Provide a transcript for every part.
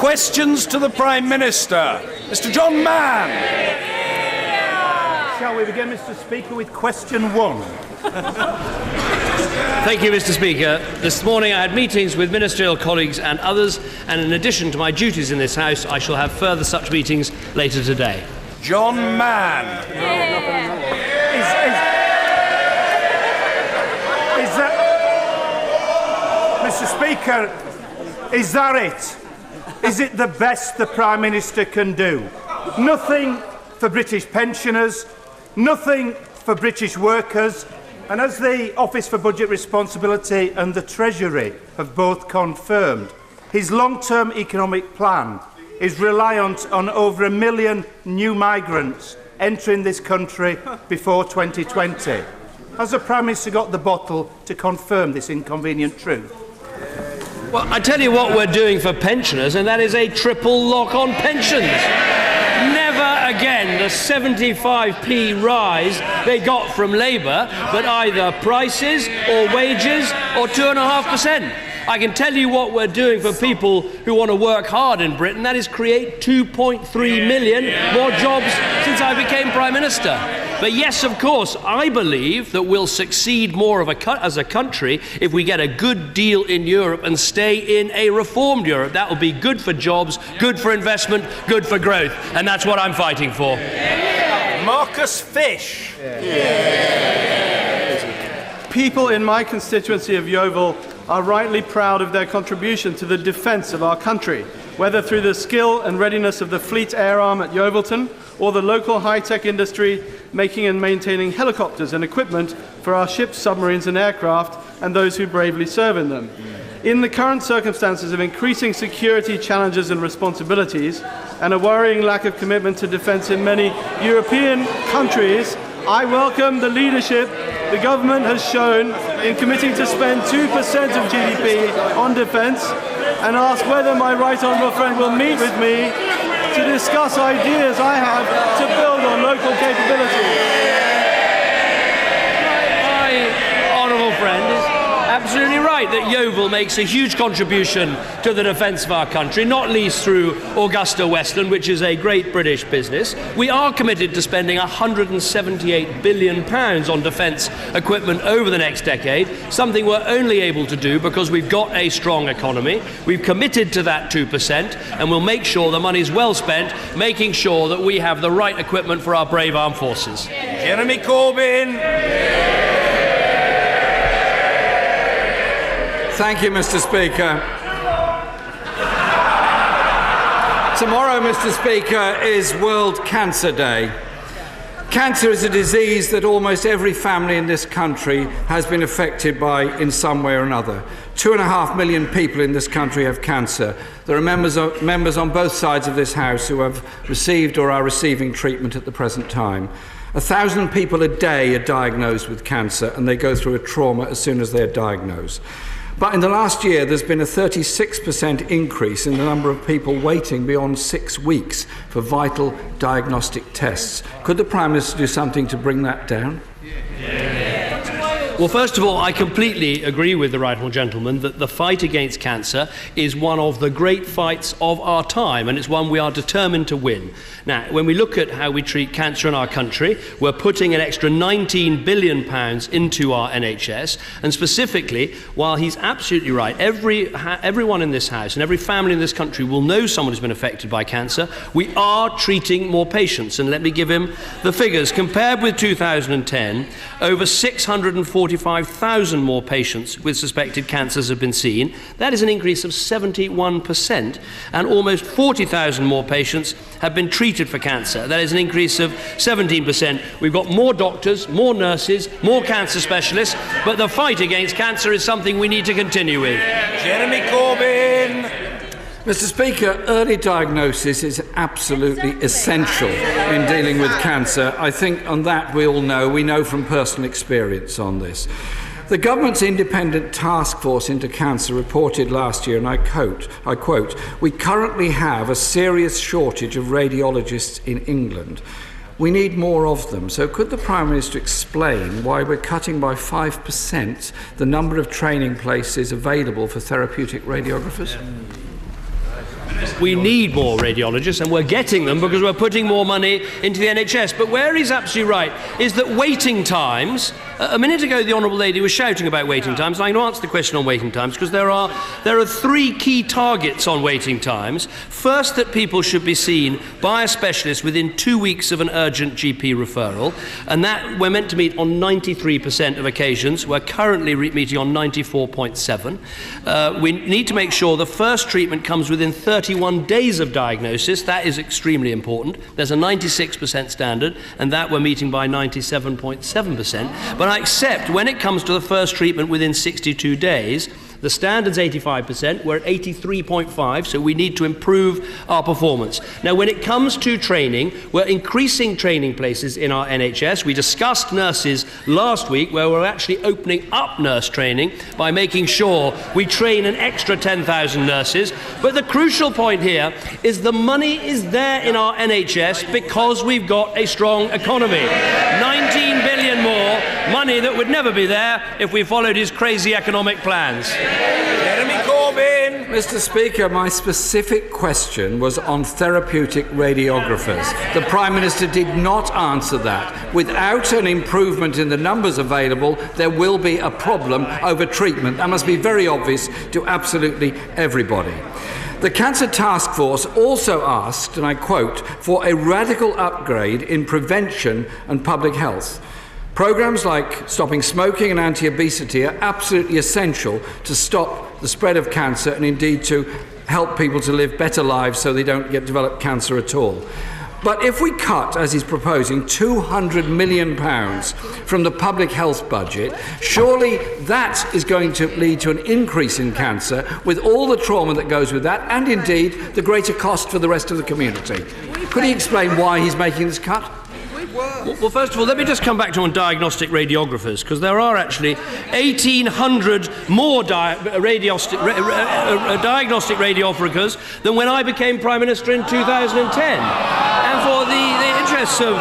questions to the Prime Minister. Mr John Mann. Shall we begin, Mr Speaker, with question 1? Thank you, Mr Speaker. This morning I had meetings with ministerial colleagues and others, and in addition to my duties in this House, I shall have further such meetings later today. John Mann. Is that... Mr Speaker, is that it? Is it the best the Prime Minister can do? Nothing for British pensioners, nothing for British workers, and as the Office for Budget Responsibility and the Treasury have both confirmed, his long-term economic plan is reliant on over 1 million new migrants entering this country before 2020. Has the Prime Minister got the bottle to confirm this inconvenient truth? Well, I tell you what we're doing for pensioners, and that is a triple lock on pensions. Never again the 75p rise they got from Labour, but either prices or wages or 2.5%. I can tell you what we're doing for people who want to work hard in Britain. That is create 2.3 million more jobs since I became Prime Minister. But yes, of course, I believe that we'll succeed more as a country if we get a good deal in Europe and stay in a reformed Europe. That will be good for jobs, good for investment, good for growth. And that's what I'm fighting for. Marcus Fish. People in my constituency of Yeovil are rightly proud of their contribution to the defence of our country, whether through the skill and readiness of the Fleet Air Arm at Yeovilton or the local high-tech industry making and maintaining helicopters and equipment for our ships, submarines and aircraft and those who bravely serve in them. In the current circumstances of increasing security challenges and responsibilities and a worrying lack of commitment to defence in many European countries, I welcome the leadership the government has shown in committing to spend 2% of GDP on defence and ask whether my right honourable friend will meet with me to discuss ideas I have to build on local capability. My honourable friend is absolutely right that Yeovil makes a huge contribution to the defence of our country, not least through Augusta Westland, which is a great British business. We are committed to spending £178 billion on defence equipment over the next decade, something we're only able to do because we've got a strong economy. We've committed to that 2%, and we'll make sure the money's well spent, making sure that we have the right equipment for our brave armed forces. Jeremy Corbyn. Thank you, Mr. Speaker. Tomorrow, Mr. Speaker, is World Cancer Day. Cancer is a disease that almost every family in this country has been affected by in some way or another. 2.5 million people in this country have cancer. There are members on both sides of this House who have received or are receiving treatment at the present time. 1,000 people a day are diagnosed with cancer, and they go through a trauma as soon as they're diagnosed. But in the last year, there's been a 36% increase in the number of people waiting beyond 6 weeks for vital diagnostic tests. Could the Prime Minister do something to bring that down? Well, first of all, I completely agree with the right honourable gentleman that the fight against cancer is one of the great fights of our time, and it's one we are determined to win. Now, when we look at how we treat cancer in our country, we're putting an extra £19 billion into our NHS, and specifically, while he's absolutely right, everyone in this House and every family in this country will know someone who's been affected by cancer, we are treating more patients. And let me give him the figures. Compared with 2010, over 645,000 more patients with suspected cancers have been seen. That is an increase of 71%, and almost 40,000 more patients have been treated for cancer. That is an increase of 17%. We've got more doctors, more nurses, more cancer specialists, but the fight against cancer is something we need to continue with. Jeremy Corbyn. Mr. Speaker, early diagnosis is absolutely essential in dealing with cancer. I think on that we all know. We know from personal experience on this. The government's independent task force into cancer reported last year, and I quote, "We currently have a serious shortage of radiologists in England. We need more of them." So could the Prime Minister explain why we're cutting by 5% the number of training places available for therapeutic radiographers? we need more radiologists, and we're getting them because we're putting more money into the NHS. But where he's absolutely right is that waiting times, a minute ago the Honourable Lady was shouting about waiting times, and I'm going to answer the question on waiting times because there are three key targets on waiting times. First, that people should be seen by a specialist within 2 weeks of an urgent GP referral, and that we're meant to meet on 93% of occasions. We're currently meeting on 94.7. We need to make sure the first treatment comes within 31 days of diagnosis. That is extremely important. There's a 96% standard, and that we're meeting by 97.7%. But I accept when it comes to the first treatment within 62 days, the standard's 85%, we're at 83.5%, so we need to improve our performance. Now, when it comes to training, we're increasing training places in our NHS. We discussed nurses last week, where we're actually opening up nurse training by making sure we train an extra 10,000 nurses. But the crucial point here is the money is there in our NHS because we've got a strong economy. 19 billion more, money that would never be there if we followed his crazy economic plans. Jeremy Corbyn! Mr. Speaker, my specific question was on therapeutic radiographers. The Prime Minister did not answer that. Without an improvement in the numbers available, there will be a problem over treatment. That must be very obvious to absolutely everybody. The Cancer Task Force also asked, and I quote, for a radical upgrade in prevention and public health. Programmes like stopping smoking and anti-obesity are absolutely essential to stop the spread of cancer and indeed to help people to live better lives so they don't develop cancer at all. But if we cut, as he's proposing, £200 million from the public health budget, surely that is going to lead to an increase in cancer with all the trauma that goes with that and indeed the greater cost for the rest of the community. Could he explain why he's making this cut? Well, first of all, let me just come back to on diagnostic radiographers, because there are actually 1,800 more diagnostic radiographers than when I became Prime Minister in 2010. And for the interests of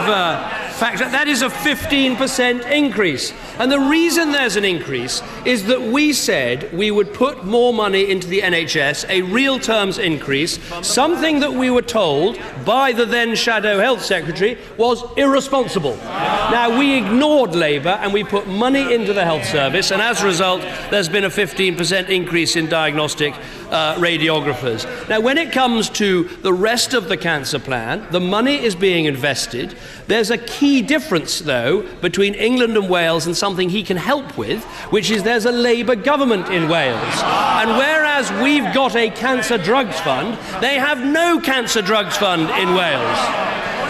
fact, that is a 15% increase. And the reason there's an increase is that we said we would put more money into the NHS, a real terms increase, something that we were told by the then Shadow Health Secretary was irresponsible. Now, we ignored Labour and we put money into the health service, and as a result, there's been a 15% increase in diagnostic radiographers. Now, when it comes to the rest of the cancer plan, the money is being invested. There's a key difference, though, between England and Wales and something he can help with, which is there's a Labour government in Wales. And whereas we've got a cancer drugs fund, they have no cancer drugs fund in Wales.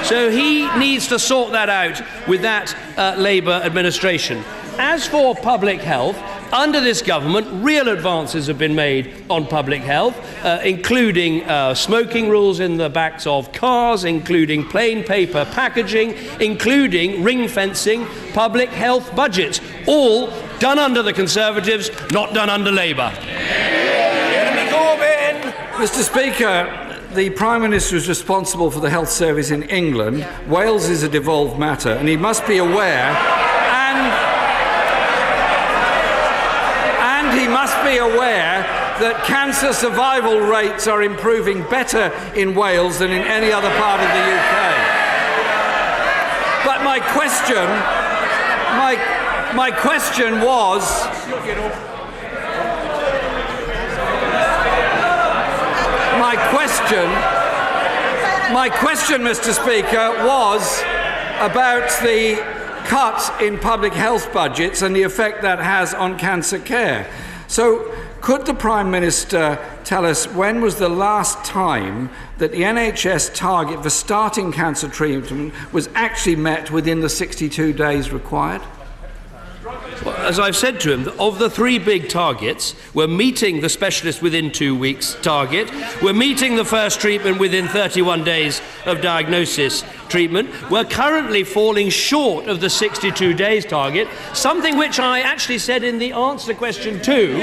So he needs to sort that out with that Labour administration. As for public health, under this government, real advances have been made on public health, including smoking rules in the backs of cars, including plain paper packaging, including ring fencing public health budgets, all done under the Conservatives, not done under Labour. Jeremy Corbyn! Mr. Speaker, the Prime Minister is responsible for the health service in England. Wales is a devolved matter, and he must be aware, and he must be aware that cancer survival rates are improving better in Wales than in any other part of the UK. But my question was, my question, Mr. Speaker, was about the cut in public health budgets and the effect that has on cancer care. So could the Prime Minister tell us when was the last time that the NHS target for starting cancer treatment was actually met within the 62 days required? Well, as I've said to him, of the three big targets, we're meeting the specialist within 2 weeks target, we're meeting the first treatment within 31 days of diagnosis treatment, we're currently falling short of the 62 days target, something which I actually said in the answer to question 2,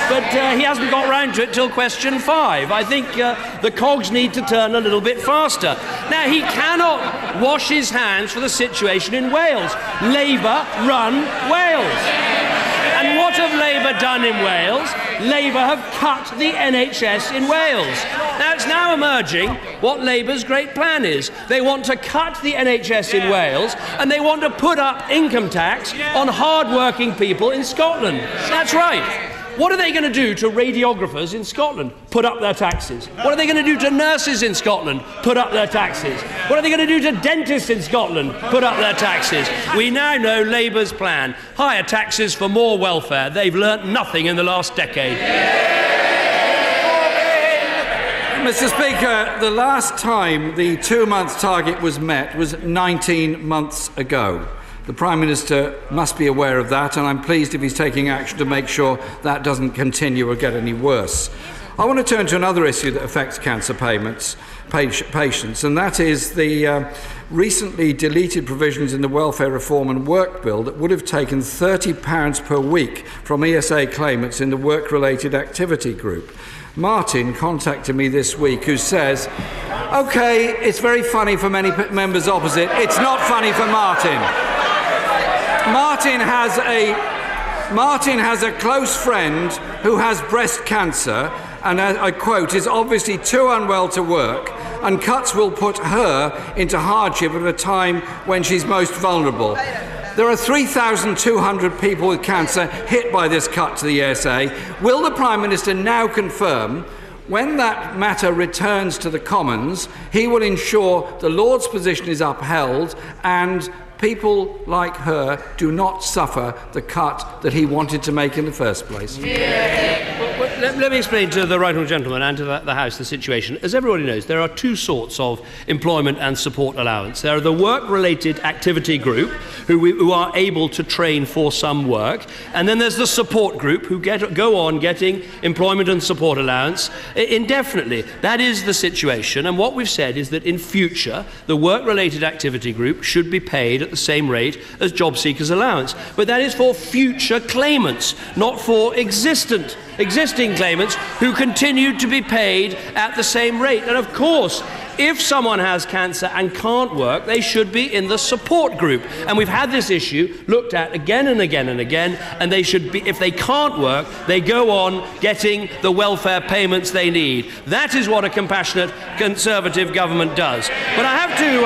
but he hasn't got round to it till question 5. I think the cogs need to turn a little bit faster. Now, he cannot wash his hands for the situation in Wales. Labour run Wales. And what have Labour done in Wales? Labour have cut the NHS in Wales. Now, it's now emerging what Labour's great plan is. They want to cut the NHS in Wales, and they want to put up income tax on hard-working people in Scotland. That's right. What are they going to do to radiographers in Scotland? Put up their taxes. What are they going to do to nurses in Scotland? Put up their taxes. What are they going to do to dentists in Scotland? Put up their taxes. We now know Labour's plan. Higher taxes for more welfare. They've learnt nothing in the last decade. Mr. Speaker, the last time the 2-month target was met was 19 months ago. The Prime Minister must be aware of that, and I'm pleased if he's taking action to make sure that doesn't continue or get any worse. I want to turn to another issue that affects cancer patients, and that is the recently deleted provisions in the Welfare Reform and Work Bill that would have taken £30 per week from ESA claimants in the work-related activity group. Martin contacted me this week, who says, OK, it's very funny for many members opposite. It's not funny for Martin. Martin has a close friend who has breast cancer and, I quote, is obviously too unwell to work, and cuts will put her into hardship at a time when she's most vulnerable. There are 3,200 people with cancer hit by this cut to the ESA. Will the Prime Minister now confirm when that matter returns to the Commons, he will ensure the Lord's position is upheld and people like her do not suffer the cut that he wanted to make in the first place? Let me explain to the right honourable gentleman and to the House the situation. As everybody knows, there are two sorts of employment and support allowance. There are the work-related activity group, who are able to train for some work, and then there's the support group, who go on getting employment and support allowance indefinitely. That is the situation, and what we've said is that in future, the work-related activity group should be paid at the same rate as job seekers' allowance. But that is for future claimants, not for existing claimants who continue to be paid at the same rate. And of course, if someone has cancer and can't work, they should be in the support group. And we've had this issue looked at again and again and again, and they should be, if they can't work, they go on getting the welfare payments they need. That is what a compassionate Conservative government does. But I have to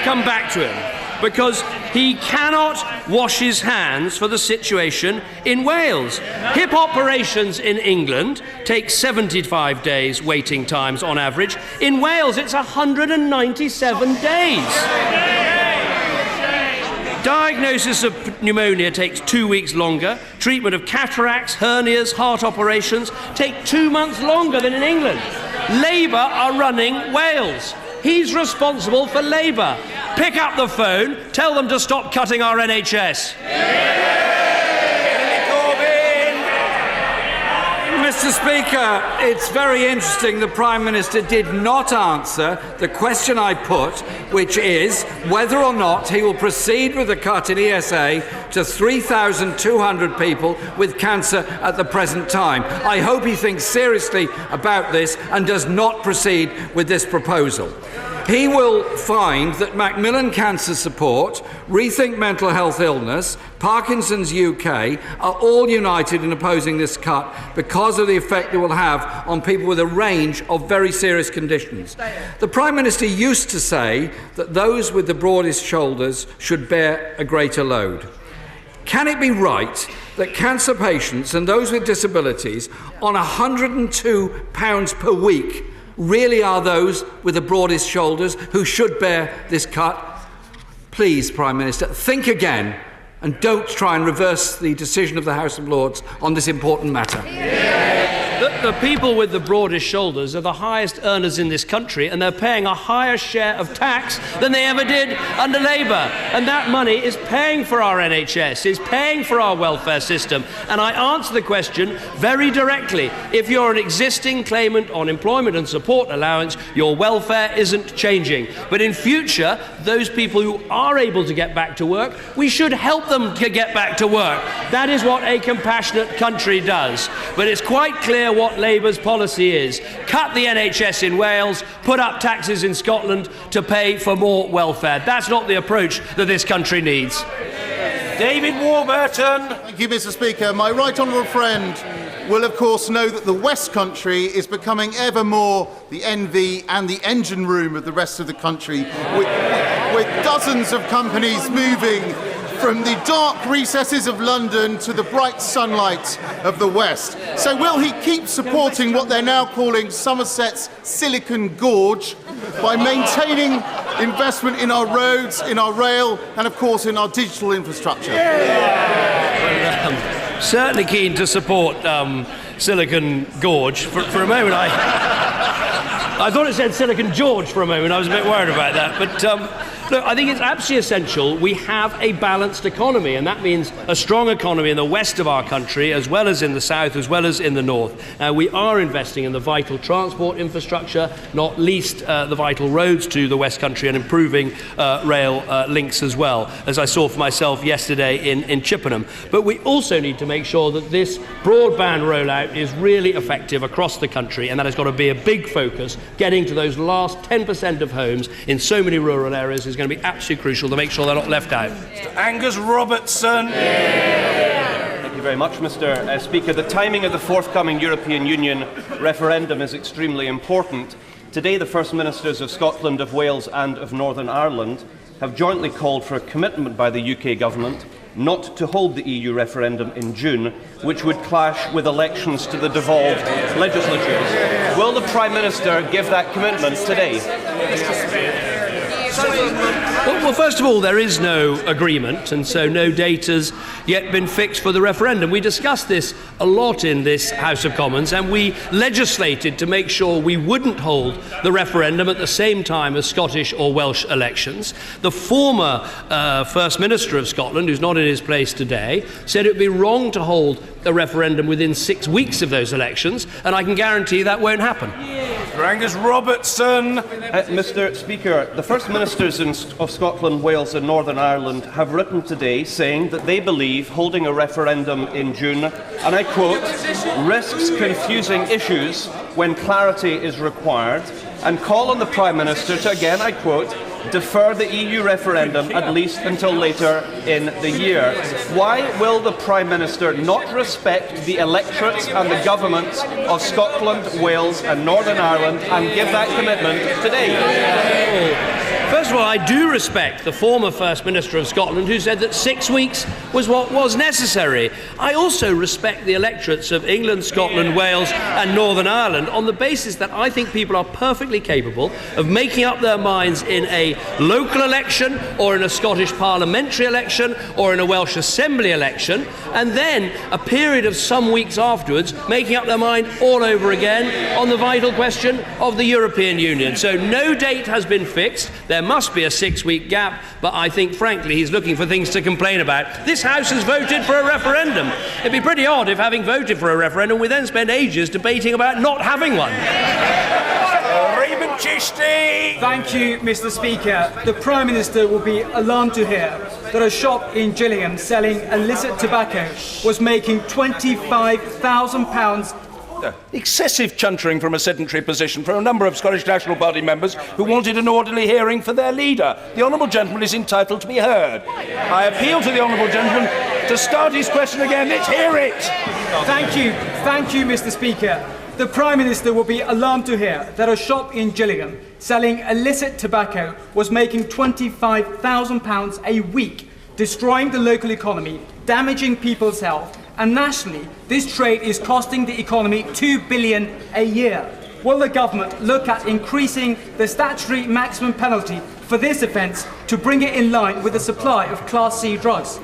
come back to him, because he cannot wash his hands for the situation in Wales. Hip operations in England take 75 days waiting times on average. In Wales, it's 197 days. Diagnosis of pneumonia takes 2 weeks longer. Treatment of cataracts, hernias, heart operations take 2 months longer than in England. Labour are running Wales. He's responsible for Labour. Pick up the phone, tell them to stop cutting our NHS. Mr. Speaker, it's very interesting the Prime Minister did not answer the question I put, which is whether or not he will proceed with the cut in ESA to 3,200 people with cancer at the present time. I hope he thinks seriously about this and does not proceed with this proposal. He will find that Macmillan Cancer Support, Rethink Mental Health Illness, Parkinson's UK are all united in opposing this cut because of the effect it will have on people with a range of very serious conditions. The Prime Minister used to say that those with the broadest shoulders should bear a greater load. Can it be right that cancer patients and those with disabilities on £102 per week really are those with the broadest shoulders who should bear this cut? Please, Prime Minister, think again and don't try and reverse the decision of the House of Lords on this important matter. The people with the broadest shoulders are the highest earners in this country, and they're paying a higher share of tax than they ever did under Labour. And that money is paying for our NHS, is paying for our welfare system. And I answer the question very directly. If you're an existing claimant on employment and support allowance, your welfare isn't changing. But in future, those people who are able to get back to work, we should help them to get back to work. That is what a compassionate country does. But it's quite clear what Labour's policy is. Cut the NHS in Wales, put up taxes in Scotland to pay for more welfare. That's not the approach that this country needs. David Warburton. Thank you, Mr. Speaker. My right honourable friend will of course know that the West Country is becoming ever more the envy and the engine room of the rest of the country, with dozens of companies moving from the dark recesses of London to the bright sunlight of the West. So will he keep supporting what they're now calling Somerset's Silicon Gorge by maintaining investment in our roads, in our rail, and of course in our digital infrastructure? Certainly keen to support Silicon Gorge. For a moment, I thought it said Silicon George for a moment. I was a bit worried about that. But look, I think it's absolutely essential we have a balanced economy, and that means a strong economy in the west of our country, as well as in the south, as well as in the north. We are investing in the vital transport infrastructure, not least the vital roads to the West Country, and improving rail links as well, as I saw for myself yesterday in Chippenham. But we also need to make sure that this broadband rollout is really effective across the country, and that has got to be a big focus. Getting to those last 10% of homes in so many rural areas is going to be absolutely crucial to make sure they're not left out. Mr. Angus Robertson. Thank you very much, Mr. Speaker. The timing of the forthcoming European Union referendum is extremely important. Today, the First Ministers of Scotland, of Wales and of Northern Ireland have jointly called for a commitment by the UK Government not to hold the EU referendum in June, which would clash with elections to the devolved legislatures. Will the Prime Minister give that commitment today? Well, first of all, there is no agreement, and so no date has yet been fixed for the referendum. We discussed this a lot in this House of Commons, and we legislated to make sure we wouldn't hold the referendum at the same time as Scottish or Welsh elections. The former First Minister of Scotland, who's not in his place today, said it would be wrong to hold a referendum within 6 weeks of those elections, and I can guarantee that won't happen. Mr. Angus Robertson. Mr. Speaker, the First Ministers of Scotland, Wales and Northern Ireland have written today saying that they believe holding a referendum in June, and I quote, risks confusing issues when clarity is required, and call on the Prime Minister to, again, I quote, defer the EU referendum at least until later in the year. Why will the Prime Minister not respect the electorates and the governments of Scotland, Wales and Northern Ireland and give that commitment today? First of all, I do respect the former First Minister of Scotland who said that 6 weeks was what was necessary. I also respect the electorates of England, Scotland, Wales and Northern Ireland on the basis that I think people are perfectly capable of making up their minds in a local election or in a Scottish parliamentary election or in a Welsh Assembly election, and then a period of some weeks afterwards making up their mind all over again on the vital question of the European Union. So no date has been fixed. There must be a 6-week gap, but I think, frankly, he's looking for things to complain about. This House has voted for a referendum. It'd be pretty odd if, having voted for a referendum, we then spend ages debating about not having one. Thank you, Mr. Speaker. The Prime Minister will be alarmed to hear that a shop in Gillingham selling illicit tobacco was making £25,000. Excessive chuntering from a sedentary position from a number of Scottish National Party members who wanted an orderly hearing for their leader. The honourable gentleman is entitled to be heard. I appeal to the honourable gentleman to start his question again. Let's hear it. Thank you, Mr. Speaker. The Prime Minister will be alarmed to hear that a shop in Gillingham selling illicit tobacco was making £25,000 a week, destroying the local economy, damaging people's health, and nationally, this trade is costing the economy £2 billion a year. Will the government look at increasing the statutory maximum penalty for this offence to bring it in line with the supply of Class C drugs?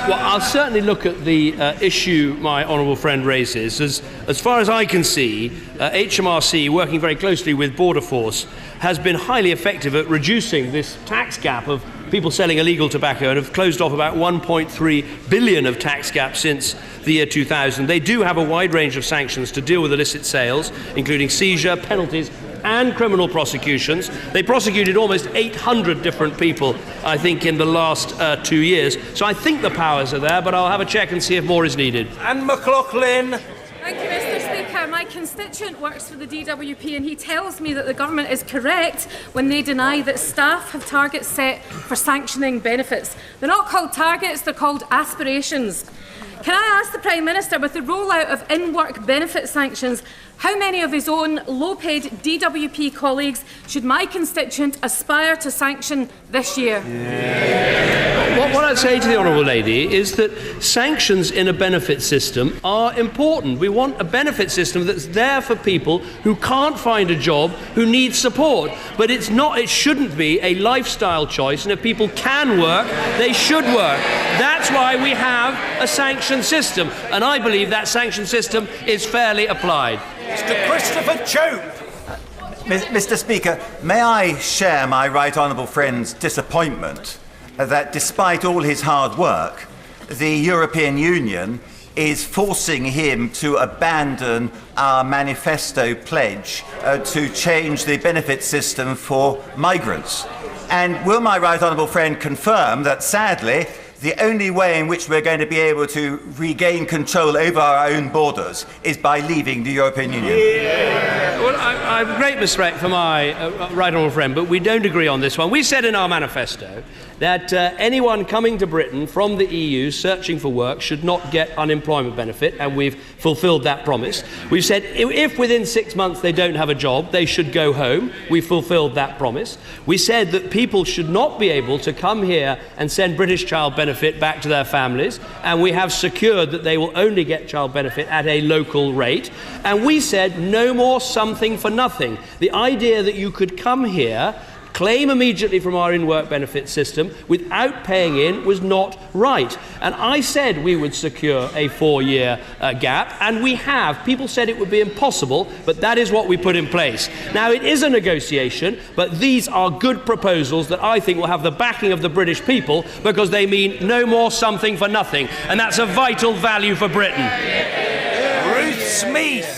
Well, I'll certainly look at the issue my honourable friend raises. As far as I can see, HMRC, working very closely with Border Force, has been highly effective at reducing this tax gap of people selling illegal tobacco and have closed off about 1.3 billion of tax gap since the year 2000. They do have a wide range of sanctions to deal with illicit sales, including seizure, penalties and criminal prosecutions. They prosecuted almost 800 different people, I think, in the last 2 years. So I think the powers are there, but I'll have a check and see if more is needed. Anne McLaughlin. Thank you, Mr. Speaker. My constituent works for the DWP and he tells me that the government is correct when they deny that staff have targets set for sanctioning benefits. They're not called targets, they're called aspirations. Can I ask the Prime Minister, with the rollout of in-work benefit sanctions, how many of his own low-paid DWP colleagues should my constituent aspire to sanction this year? What I'd say to the Honourable Lady is that sanctions in a benefit system are important. We want a benefit system that's there for people who can't find a job, who need support. But it shouldn't be a lifestyle choice, and if people can work, they should work. That's why we have a sanction system, and I believe that sanction system is fairly applied. Mr. Christopher Chope. Mr. Speaker, may I share my right honourable friend's disappointment that despite all his hard work, the European Union is forcing him to abandon our manifesto pledge to change the benefit system for migrants. And will my right honourable friend confirm that, sadly, the only way in which we're going to be able to regain control over our own borders is by leaving the European Union? Well, I have great respect for my right honourable friend, but we don't agree on this one. We said in our manifesto that anyone coming to Britain from the EU searching for work should not get unemployment benefit, and we've fulfilled that promise. We've said if within 6 months they don't have a job, they should go home. We've fulfilled that promise. We said that people should not be able to come here and send British child benefit back to their families, and we have secured that they will only get child benefit at a local rate. And we said no more something for nothing. The idea that you could come here, claim immediately from our in-work benefit system without paying in was not right. And I said we would secure a 4-year gap, and we have. People said it would be impossible, but that is what we put in place. Now, it is a negotiation, but these are good proposals that I think will have the backing of the British people, because they mean no more something for nothing, and that's a vital value for Britain. Ruth Smith.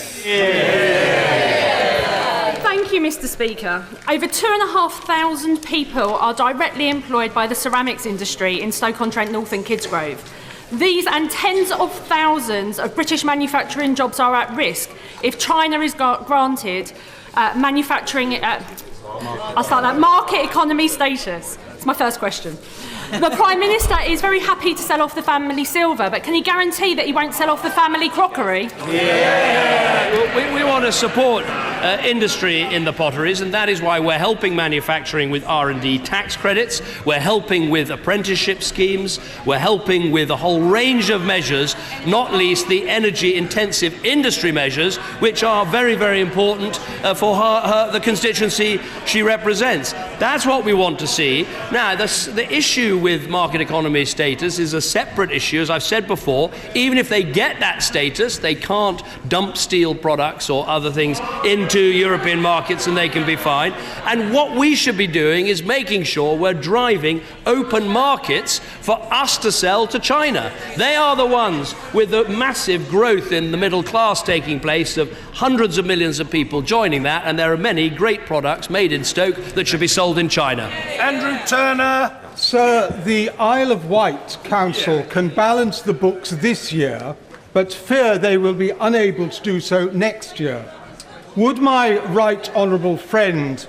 Thank you, Mr. Speaker. Over 2,500 people are directly employed by the ceramics industry in Stoke-on-Trent North and Kidsgrove. These and tens of thousands of British manufacturing jobs are at risk if China is granted market economy status. It's my first question. The Prime Minister is very happy to sell off the family silver, but can he guarantee that he won't sell off the family crockery? Well, we want to support industry in the potteries, and that is why we're helping manufacturing with R&D tax credits. We're helping with apprenticeship schemes. We're helping with a whole range of measures, not least the energy-intensive industry measures, which are very, very important for the constituency she represents. That's what we want to see. Now, the issue with market economy status is a separate issue. As I've said before, even if they get that status, they can't dump steel products or other things into European markets, and they can be fine. And what we should be doing is making sure we're driving open markets for us to sell to China. They are the ones with the massive growth in the middle class taking place, of hundreds of millions of people joining that, and there are many great products made in Stoke that should be sold in China. Andrew Turner. Sir, the Isle of Wight Council can balance the books this year, but fear they will be unable to do so next year. Would my right honourable friend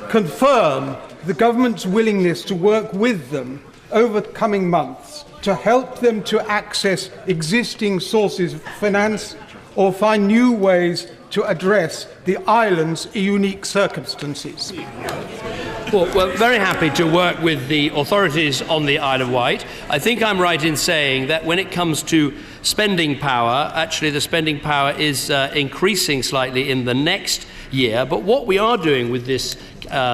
confirm the government's willingness to work with them over the coming months to help them to access existing sources of finance or find new ways to address the island's unique circumstances? Well, we're very happy to work with the authorities on the Isle of Wight. I think I'm right in saying that when it comes to spending power, actually the spending power is increasing slightly in the next year. But what we are doing with this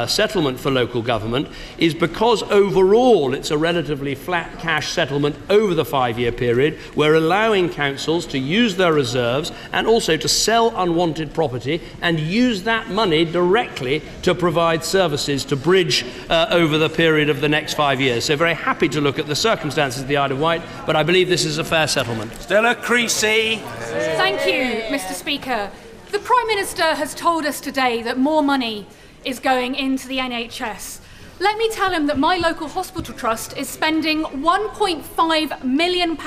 settlement for local government is, because overall it's a relatively flat cash settlement over the 5-year period, we're allowing councils to use their reserves and also to sell unwanted property and use that money directly to provide services to bridge over the period of the next 5 years. So very happy to look at the circumstances of the Isle of Wight, but I believe this is a fair settlement. Stella Creasy. Thank you, Mr. Speaker. The Prime Minister has told us today that more money is going into the NHS. Let me tell him that my local hospital trust is spending £1.5 million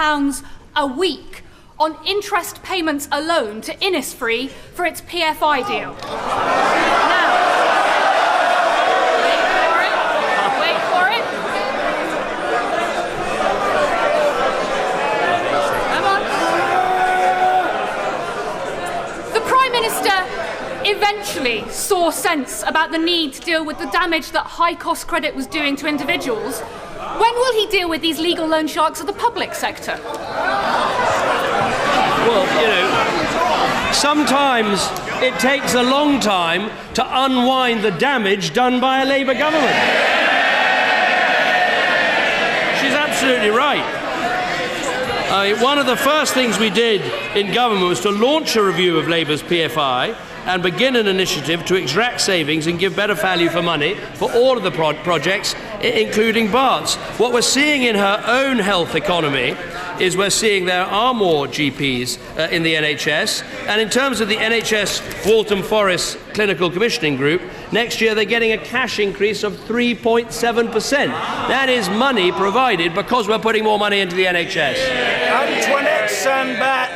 a week on interest payments alone to Innisfree for its PFI deal. Now, wait for it. eventually saw sense about the need to deal with the damage that high-cost credit was doing to individuals, when will he deal with these legal loan sharks of the public sector? Well, sometimes it takes a long time to unwind the damage done by a Labour government. She's absolutely right. One of the first things we did in government was to launch a review of Labour's PFI and begin an initiative to extract savings and give better value for money for all of the projects, including BARTs. What we're seeing in her own health economy is we're seeing there are more GPs in the NHS. And in terms of the NHS Waltham Forest Clinical Commissioning Group, next year they're getting a cash increase of 3.7%. That is money provided because we're putting more money into the NHS. Antoinette Sandbach.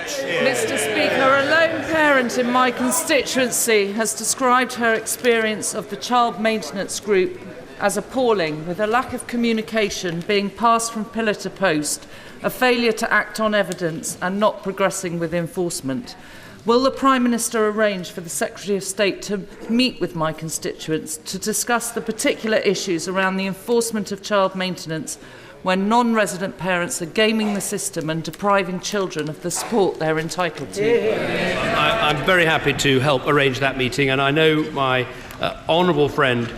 Mr. Speaker, a lone parent in my constituency has described her experience of the child maintenance group as appalling, with a lack of communication, being passed from pillar to post, a failure to act on evidence and not progressing with enforcement. Will the Prime Minister arrange for the Secretary of State to meet with my constituents to discuss the particular issues around the enforcement of child maintenance when non-resident parents are gaming the system and depriving children of the support they're entitled to? I'm very happy to help arrange that meeting, and I know my honourable friend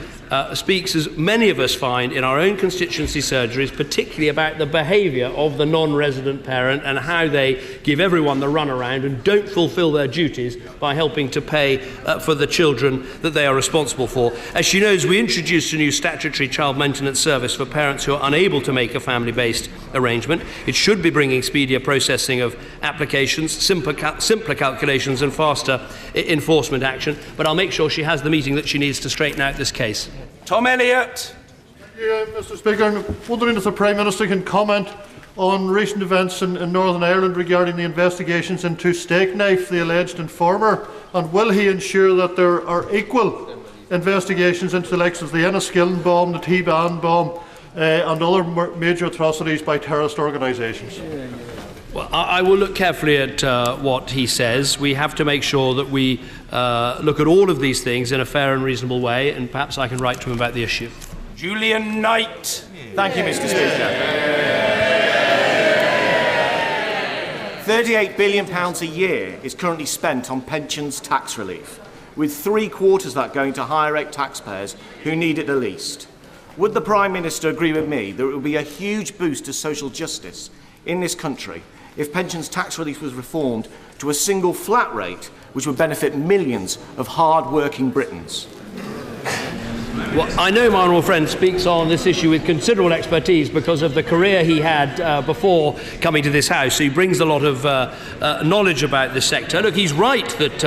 speaks, as many of us find in our own constituency surgeries, particularly about the behaviour of the non-resident parent and how they give everyone the runaround and don't fulfil their duties by helping to pay for the children that they are responsible for. As she knows, we introduced a new statutory child maintenance service for parents who are unable to make a family-based arrangement. It should be bringing speedier processing of applications, simpler calculations and faster enforcement action, but I'll make sure she has the meeting that she needs to straighten out this case. Tom Elliott. Mr. Speaker, I'm wondering if the Prime Minister can comment on recent events in Northern Ireland regarding the investigations into Steakknife, the alleged informer, and will he ensure that there are equal investigations into the likes of the Enniskillen bomb, the T-Ban bomb, and other major atrocities by terrorist organisations? Well, I will look carefully at what he says. We have to make sure that we look at all of these things in a fair and reasonable way, and perhaps I can write to him about the issue. Julian Knight. Thank you, Mr. Speaker. £38 billion a year is currently spent on pensions tax relief, with 3/4 of that going to higher rate taxpayers who need it the least. Would the Prime Minister agree with me that it would be a huge boost to social justice in this country if pensions tax relief was reformed to a single flat rate, which would benefit millions of hard-working Britons? Well, I know my honourable friend speaks on this issue with considerable expertise because of the career he had before coming to this House. So he brings a lot of knowledge about this sector. Look, he's right that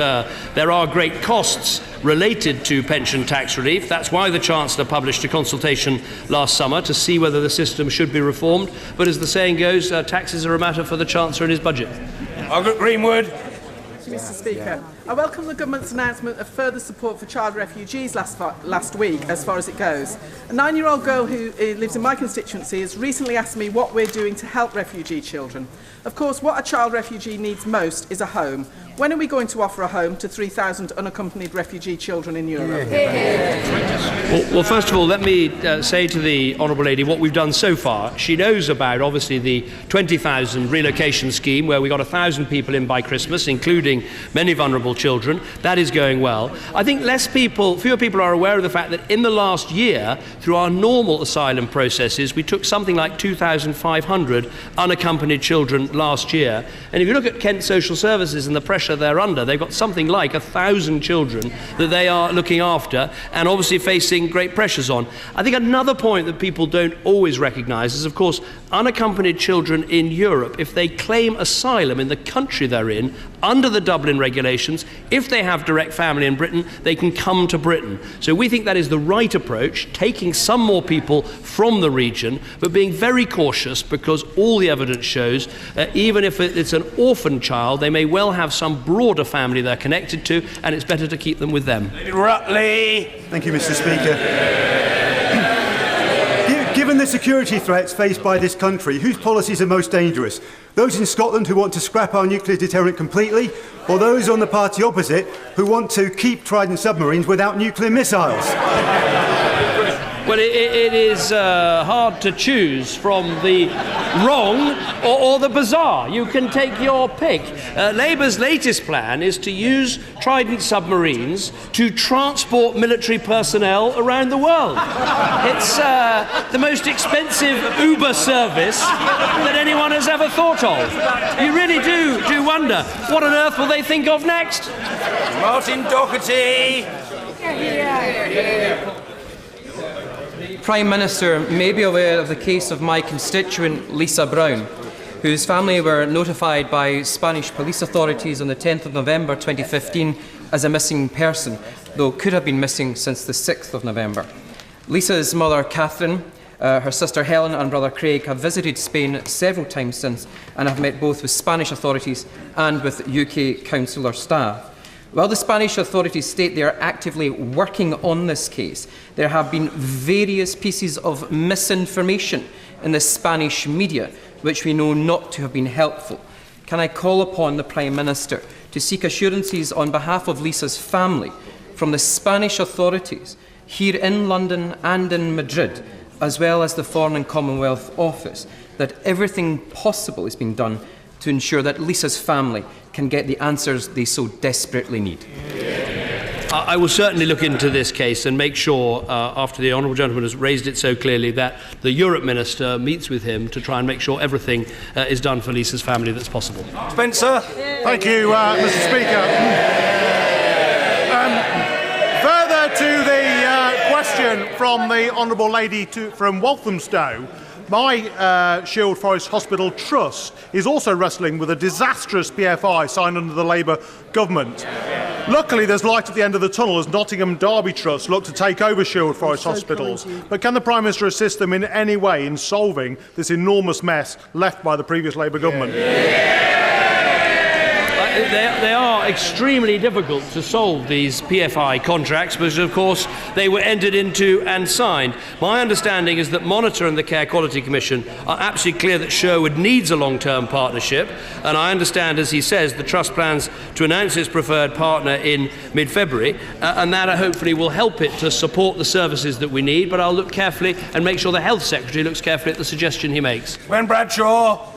there are great costs related to pension tax relief. That's why the Chancellor published a consultation last summer to see whether the system should be reformed. But as the saying goes, taxes are a matter for the Chancellor and his budget. Margaret Greenwood. Mr. Speaker, I welcome the government's announcement of further support for child refugees last week, as far as it goes. A 9-year-old girl who lives in my constituency has recently asked me what we're doing to help refugee children. Of course, what a child refugee needs most is a home. When are we going to offer a home to 3,000 unaccompanied refugee children in Europe? Well, first of all, let me say to the Honourable Lady what we've done so far. She knows about, obviously, the 20,000 relocation scheme, where we got 1,000 people in by Christmas, including many vulnerable children. That is going well. I think fewer people are aware of the fact that in the last year, through our normal asylum processes, we took something like 2,500 unaccompanied children last year. And if you look at Kent Social Services and the pressure they're under, they've got something like 1,000 children that they are looking after and obviously facing great pressures on. I think another point that people don't always recognise is, of course, unaccompanied children in Europe, if they claim asylum in the country they're in, under the Dublin regulations, if they have direct family in Britain, they can come to Britain. So we think that is the right approach, taking some more people from the region, but being very cautious because all the evidence shows, even if it's an orphan child, they may well have some broader family they're connected to, and it's better to keep them with them. Rutley. Thank you, Mr. Speaker. Given Given the security threats faced by this country, whose policies are most dangerous? Those in Scotland who want to scrap our nuclear deterrent completely, or those on the party opposite who want to keep Trident submarines without nuclear missiles? Well, it is hard to choose from the wrong or the bizarre. You can take your pick. Labour's latest plan is to use Trident submarines to transport military personnel around the world. It's the most expensive Uber service that anyone has ever thought of. You really do wonder, what on earth will they think of next? Martin Doherty! Prime Minister may be aware of the case of my constituent Lisa Brown, whose family were notified by Spanish police authorities on the 10th of November 2015 as a missing person, though could have been missing since the 6th of November. Lisa's mother, Catherine, her sister Helen and brother Craig have visited Spain several times since and have met both with Spanish authorities and with UK councillor staff. While the Spanish authorities state they are actively working on this case, there have been various pieces of misinformation in the Spanish media which we know not to have been helpful. Can I call upon the Prime Minister to seek assurances on behalf of Lisa's family from the Spanish authorities here in London and in Madrid, as well as the Foreign and Commonwealth Office, that everything possible is being done to ensure that Lisa's family can get the answers they so desperately need? I will certainly look into this case and make sure, after the Honourable Gentleman has raised it so clearly, that the Europe Minister meets with him to try and make sure everything is done for Lisa's family that's possible. Spencer? Thank you, Mr. Speaker. Further to the question from the Honourable Lady from Walthamstow, my Shield Forest Hospital Trust is also wrestling with a disastrous PFI signed under the Labour government. Luckily, there's light at the end of the tunnel as Nottingham Derby Trust look to take over Shield Forest Hospitals. But can the Prime Minister assist them in any way in solving this enormous mess left by the previous Labour government? They are extremely difficult to solve, these PFI contracts, because of course they were entered into and signed. My understanding is that Monitor and the Care Quality Commission are absolutely clear that Sherwood needs a long-term partnership, and I understand, as he says, the Trust plans to announce its preferred partner in mid-February, and that hopefully will help it to support the services that we need, but I'll look carefully and make sure the Health Secretary looks carefully at the suggestion he makes. When Bradshaw?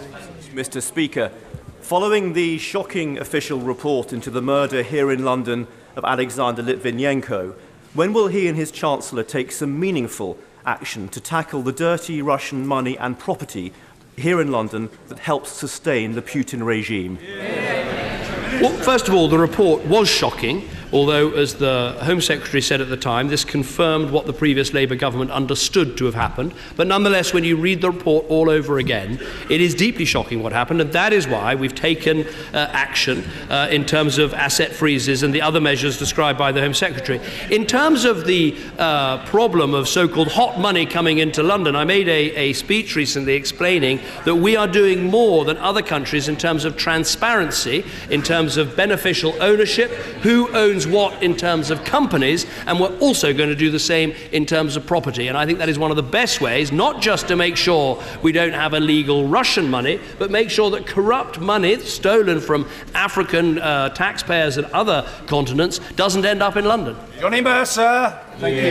Mr. Speaker, following the shocking official report into the murder here in London of Alexander Litvinenko, when will he and his Chancellor take some meaningful action to tackle the dirty Russian money and property here in London that helps sustain the Putin regime? Well, first of all, the report was shocking, although, as the Home Secretary said at the time, this confirmed what the previous Labour government understood to have happened. But nonetheless, when you read the report all over again, it is deeply shocking what happened, and that is why we've taken action in terms of asset freezes and the other measures described by the Home Secretary. In terms of the problem of so-called hot money coming into London, I made a speech recently explaining that we are doing more than other countries in terms of transparency, in terms of beneficial ownership, who owns what in terms of companies, and we're also going to do the same in terms of property. And I think that is one of the best ways, not just to make sure we don't have illegal Russian money, but make sure that corrupt money stolen from African taxpayers and other continents doesn't end up in London. Johnny Mercer. Thank you.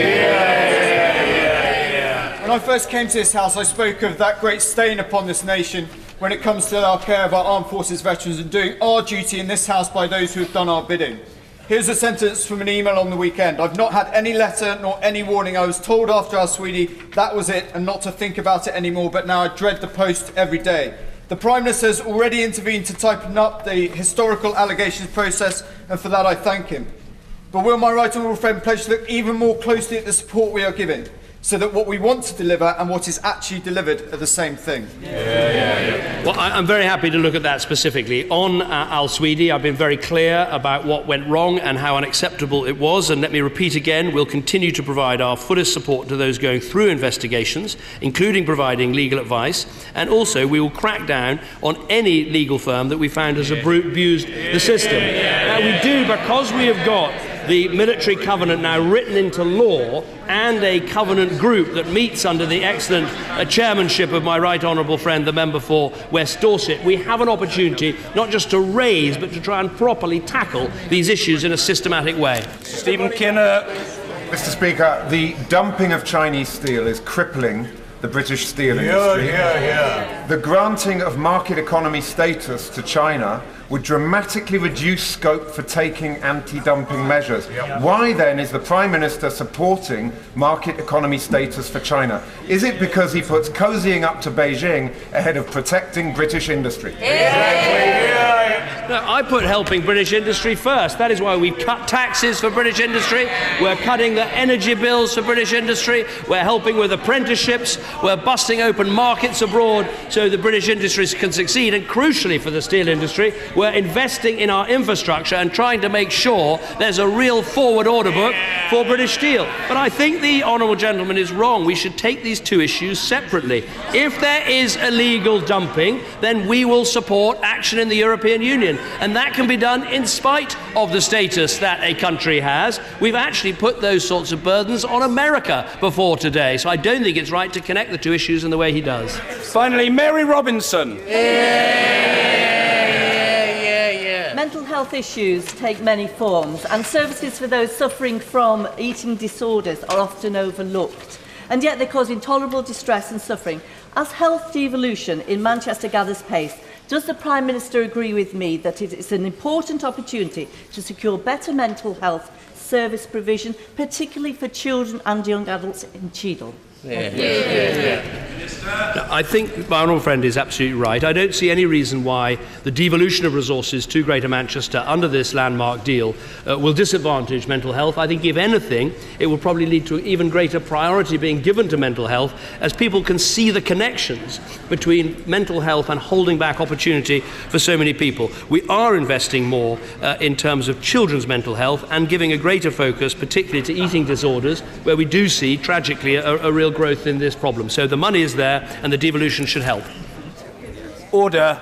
When I first came to this House, I spoke of that great stain upon this nation when it comes to our care of our armed forces veterans and doing our duty in this House by those who have done our bidding. Here's a sentence from an email on the weekend. I've not had any letter nor any warning. I was told after our Swede that was it and not to think about it anymore, but now I dread the post every day. The Prime Minister has already intervened to tighten up the historical allegations process, and for that I thank him. But will my right honourable friend pledge to look even more closely at the support we are giving, so that what we want to deliver and what is actually delivered are the same thing? Well, I'm very happy to look at that specifically. On Al-Swedi, I've been very clear about what went wrong and how unacceptable it was, and let me repeat again, we'll continue to provide our fullest support to those going through investigations, including providing legal advice, and also we will crack down on any legal firm that we found has abused the system. Now, we do, because we have got the military covenant now written into law, and a covenant group that meets under the excellent chairmanship of my right honourable friend, the member for West Dorset, we have an opportunity not just to raise but to try and properly tackle these issues in a systematic way. Stephen Kinner. Mr. Speaker, the dumping of Chinese steel is crippling the British steel industry. The granting of market economy status to China would dramatically reduce scope for taking anti-dumping measures. Why then is the Prime Minister supporting market economy status for China? Is it because he puts cozying up to Beijing ahead of protecting British industry? No, I put helping British industry first. That is why we've cut taxes for British industry. We're cutting the energy bills for British industry. We're helping with apprenticeships. We're busting open markets abroad so the British industries can succeed. And crucially for the steel industry, we're investing in our infrastructure and trying to make sure there's a real forward order book for British steel. But I think the honourable gentleman is wrong. We should take these two issues separately. If there is illegal dumping, then we will support action in the European Union. And that can be done in spite of the status that a country has. We've actually put those sorts of burdens on America before today. So I don't think it's right to connect the two issues in the way he does. Finally, Mary Robinson. Mental health issues take many forms, and services for those suffering from eating disorders are often overlooked. And yet they cause intolerable distress and suffering. As health devolution in Manchester gathers pace, does the Prime Minister agree with me that it is an important opportunity to secure better mental health service provision, particularly for children and young adults in Cheadle? I think my honourable friend is absolutely right. I don't see any reason why the devolution of resources to Greater Manchester under this landmark deal will disadvantage mental health. I think, if anything, it will probably lead to even greater priority being given to mental health as people can see the connections between mental health and holding back opportunity for so many people. We are investing more in terms of children's mental health and giving a greater focus particularly to eating disorders, where we do see, tragically, a real growth in this problem. So the money is there and the devolution should help. Order.